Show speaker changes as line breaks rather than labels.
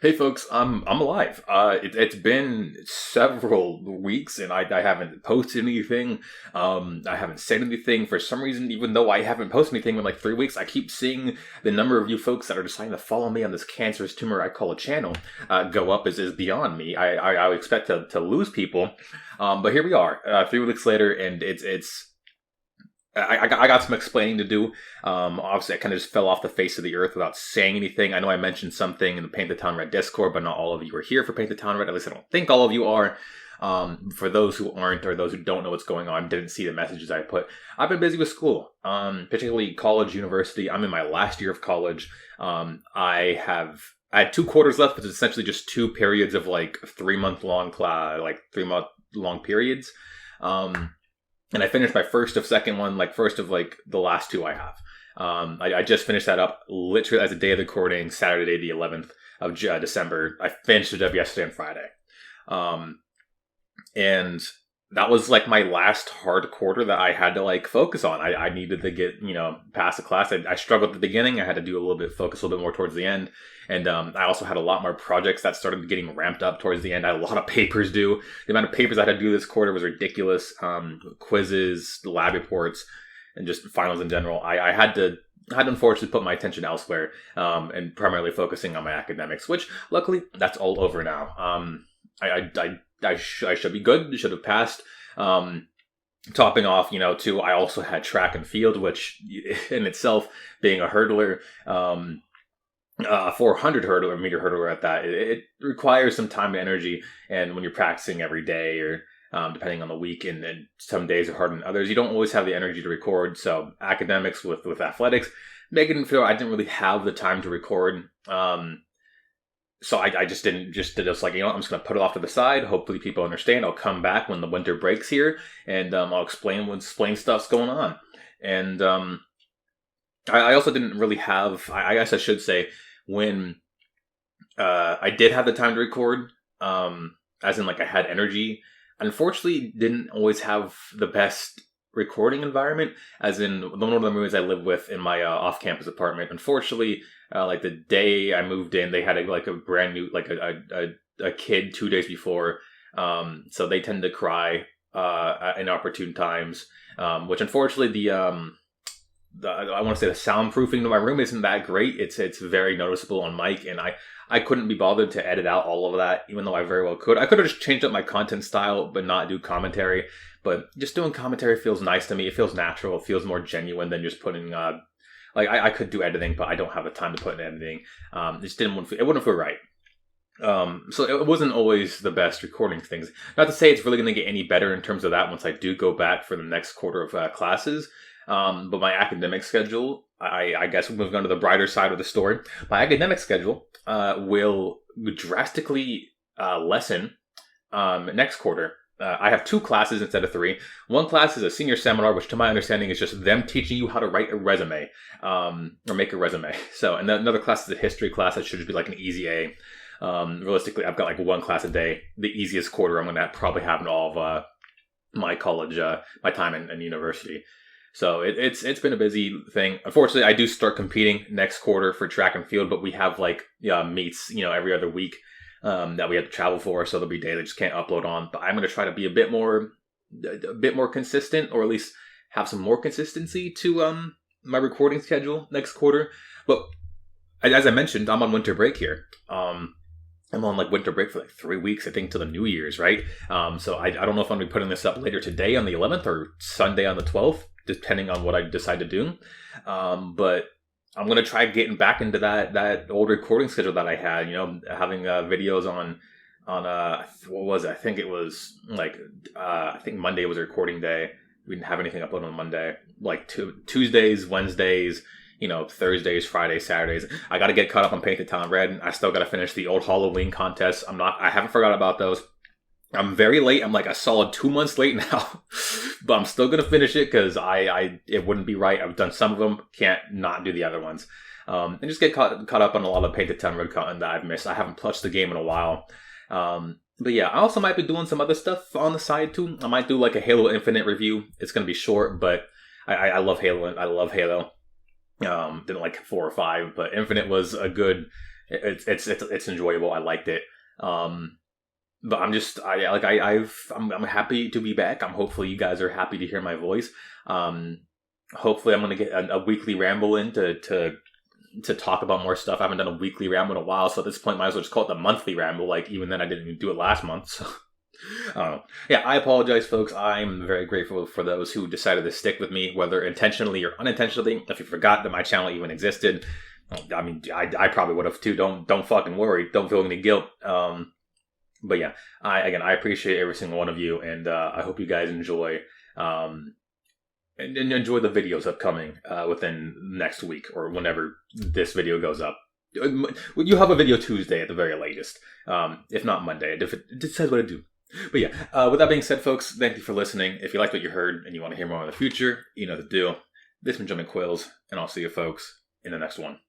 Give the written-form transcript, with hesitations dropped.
Hey folks, I'm alive. It's been several weeks and I haven't posted anything. I haven't said anything for some reason. Even though I haven't posted anything in like 3 weeks, I keep seeing the number of you folks that are deciding to follow me on this cancerous tumor I call a channel go up is beyond me. I would expect to lose people, but here we are, 3 weeks later, and I got some explaining to do. Obviously, I kind of just fell off the face of the earth without saying anything. I know I mentioned something in the Paint the Town Red Discord, but not all of you are here for Paint the Town Red. At least I don't think all of you are. For those who aren't or those who don't know what's going on, didn't see the messages I put, I've been busy with school, particularly college, university. I'm in my last year of college. I had 2 quarters left, but it's essentially just 2 periods of like 3 month long class, like 3 month long periods. And I finished my first of second one, like first of like the last two I have. I just finished that up literally as the day of the recording, Saturday, the 11th of December. I finished it up yesterday and Friday. Um, and that was like my last hard quarter that I had to like focus on. I needed to get, past the class. I struggled at the beginning. I had to do a little bit, focus a little bit more towards the end. And I also had a lot more projects that started getting ramped up towards the end. I had a lot of papers due. The amount of papers I had to do this quarter was ridiculous. Quizzes, lab reports, and just finals in general. I had unfortunately put my attention elsewhere, and primarily focusing on my academics, which luckily that's all over now. I should be good. Should have passed. Topping off, too, I also had track and field, which in itself, being a hurdler, 400 meter hurdler at that, it requires some time and energy. And when you're practicing every day or depending on the week, and some days are harder than others, you don't always have the energy to record. So academics with athletics, making it feel I didn't really have the time to record. So I just did this like, I'm just going to put it off to the side. Hopefully people understand. I'll come back when the winter breaks here and I'll explain stuff's going on. And I also didn't really have, I guess I should say, when I did have the time to record, as in like I had energy, unfortunately didn't always have the best recording environment, as in one of the roommates I live with in my off-campus apartment. Unfortunately, like the day I moved in, they had a brand new, like a kid 2 days before, so they tend to cry at inopportune times, which unfortunately I want to say the soundproofing to my room isn't that great. It's very noticeable on mic, and I couldn't be bothered to edit out all of that, even though I very well could. I could have just changed up my content style, but not do commentary. But just doing commentary feels nice to me. It feels natural. It feels more genuine than just putting, I could do editing, but I don't have the time to put in editing. It just it wouldn't feel right. So it wasn't always the best recording things. Not to say it's really going to get any better in terms of that once I do go back for the next quarter of classes. But my academic schedule, I guess moving on to the brighter side of the story, my academic schedule will drastically lessen next quarter. I have 2 classes instead of 3. One class is a senior seminar, which to my understanding is just them teaching you how to write a resume, or make a resume. So, and then another class is a history class that should just be like an easy A. Realistically, I've got like 1 class a day. The easiest quarter I'm going to probably have in all of my college, my time in university. So it's been a busy thing. Unfortunately, I do start competing next quarter for track and field, but we have like meets, every other week that we have to travel for. So there'll be days I just can't upload on. But I'm going to try to be a bit more consistent, or at least have some more consistency to my recording schedule next quarter. But as I mentioned, I'm on winter break here. I'm on like winter break for like 3 weeks, I think, till the New Year's, right? So I don't know if I'm going to be putting this up later today on the 11th or Sunday on the 12th. Depending on what I decide to do. But I'm going to try getting back into that old recording schedule that I had, having videos on what was it? I think it was like, I think Monday was a recording day. We didn't have anything uploaded on Monday. Like Tuesdays, Wednesdays, Thursdays, Fridays, Saturdays. I got to get caught up on Paint the Town Red. I still got to finish the old Halloween contest. I haven't forgot about those. I'm very late. I'm like a solid 2 months late now, but I'm still going to finish it because it wouldn't be right. I've done some of them, can't not do the other ones. And just get caught up on a lot of Paint the Town Red content that I've missed. I haven't touched the game in a while. But yeah, I also might be doing some other stuff on the side too. I might do like a Halo Infinite review. It's going to be short, but I love Halo. I love Halo. Didn't like 4 or 5, but Infinite was a good It's enjoyable. I liked it. But I'm happy to be back. Hopefully you guys are happy to hear my voice. Hopefully I'm gonna get a weekly ramble in to talk about more stuff. I haven't done a weekly ramble in a while, so at this point might as well just call it the monthly ramble. Like, even then I didn't even do it last month. So yeah, I apologize, folks. I'm very grateful for those who decided to stick with me, whether intentionally or unintentionally. If you forgot that my channel even existed, I mean, I probably would have too. Don't fucking worry. Don't feel any guilt. But yeah, I appreciate every single one of you, and I hope you guys enjoy and enjoy the videos upcoming within next week or whenever this video goes up. You have a video Tuesday at the very latest, if not Monday. It decides what to do. But yeah, with that being said, folks, thank you for listening. If you liked what you heard and you want to hear more in the future, you know the deal. This has been Jumping Quills, and I'll see you folks in the next one.